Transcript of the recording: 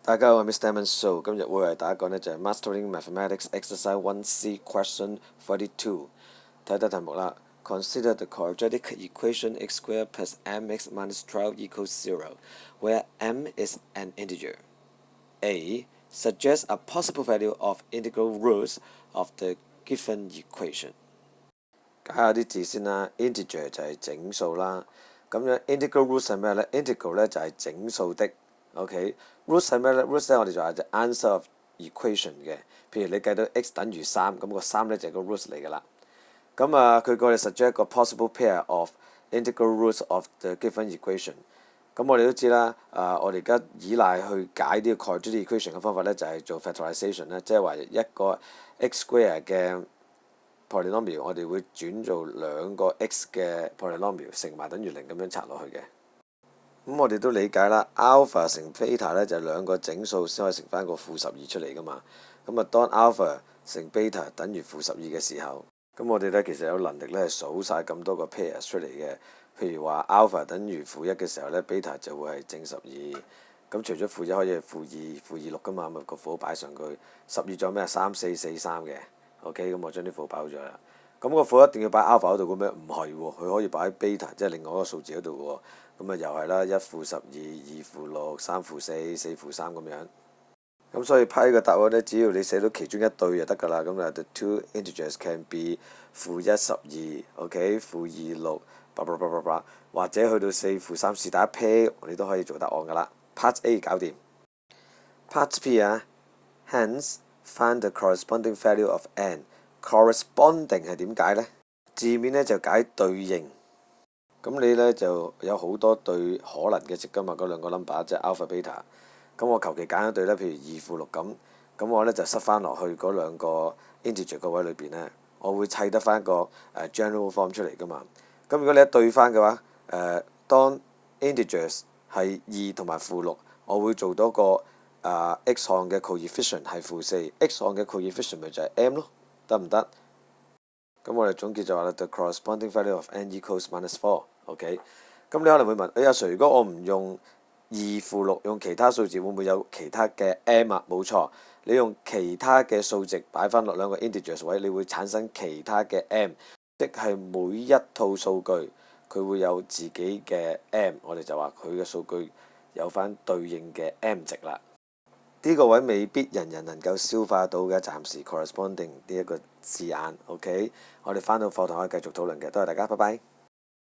大家好，我係 Mr. So，今日會為大家講呢就係 Mastering Mathematics Exercise 1C Question 42。睇睇題目啦。Consider the quadratic equation x squared plus mx minus 12 equals 0, where m is an integer. A. Suggest a possible value of integral roots of the given equation. 解下啲字先啦。Integer 就係整數啦。咁樣 integral roots 係咩呢？ Integral 呢就係整數的。OK，roots 係咩咧 ？roots 咧我哋就係 the answer of equation 嘅。譬如你計到 x 等於3，咁個3咧就係個 roots 嚟㗎啦。咁佢過嚟 suggest 個 possible pair of integral roots of the given equation。咁我哋都知啦，我哋而家依賴去解呢個 quadratic equation 嘅方法咧，就係做 factorization 咧，即係話一個 x square 嘅 polynomial， 我哋會轉做兩個 x 嘅 polynomial 乘埋等於0咁樣拆落去嘅。咁我哋都理解啦 ，alpha 乘 beta 咧就係兩個整數先可以乘翻個負12出嚟噶嘛。咁當 alpha 乘 beta 等於負12嘅時候，咁我哋咧其實有能力咧係數晒咁多個 pairs 出嚟嘅。譬如話 alpha 等於負1嘅時候咧 ，beta 就會係正12。咁除咗負1可以係負2、負26噶嘛，咪個符號擺上去。12仲有咩3、4、4、3嘅。OK， 咁我將啲符號擺好咗啦。咁個符一定要擺 alpha 嗰度嘅咩？唔係喎，佢可以擺喺 beta， 即係另外一個數字嗰度喎。咁又係啦，1負12、2負6、3負4、4負3咁樣。咁所以批個答案呢，只要你寫到其中一對就得㗎啦。咁啊 ，the two integers can be 負1 12，OK， 負2 6，或者去到4負3是但一 pair，你都可以做答案㗎啦。Part A 搞掂。Part B hence find the corresponding value of n。corresponding 係點解呢？字面呢就解對應。咁你呢就有好多對可能嘅值㗎嘛，嗰兩個 number 即係 alpha beta。咁我求其揀一對呢，譬如2負6咁我呢就塞翻落去嗰兩個 integer 個位裏邊呢，我會砌得翻個general form 出嚟㗎嘛。咁如果你一對翻嘅話，當 integers 係2同埋負6，我會做到個x 項嘅 coefficient 係負4，x 項嘅 coefficient 咪就係 m 咯，得唔得？咁我哋總結就話啦 ，the corresponding value of n equals -4。OK， 咁你可能會問，阿 Sir， 如果我唔用2負6，用其他數字，會唔會有其他嘅 m 啊？冇錯，你用其他嘅數值擺翻落兩個 integers 位，你會產生其他嘅 m， 即係每一套數據佢會有自己嘅 m， 我哋就話佢嘅數據有翻對應嘅 m 值啦。呢個位未必人人能夠消化到嘅，暫時 corresponding 呢一個字眼。OK， 我哋翻到課堂可以繼續討論嘅，多謝大家，拜拜。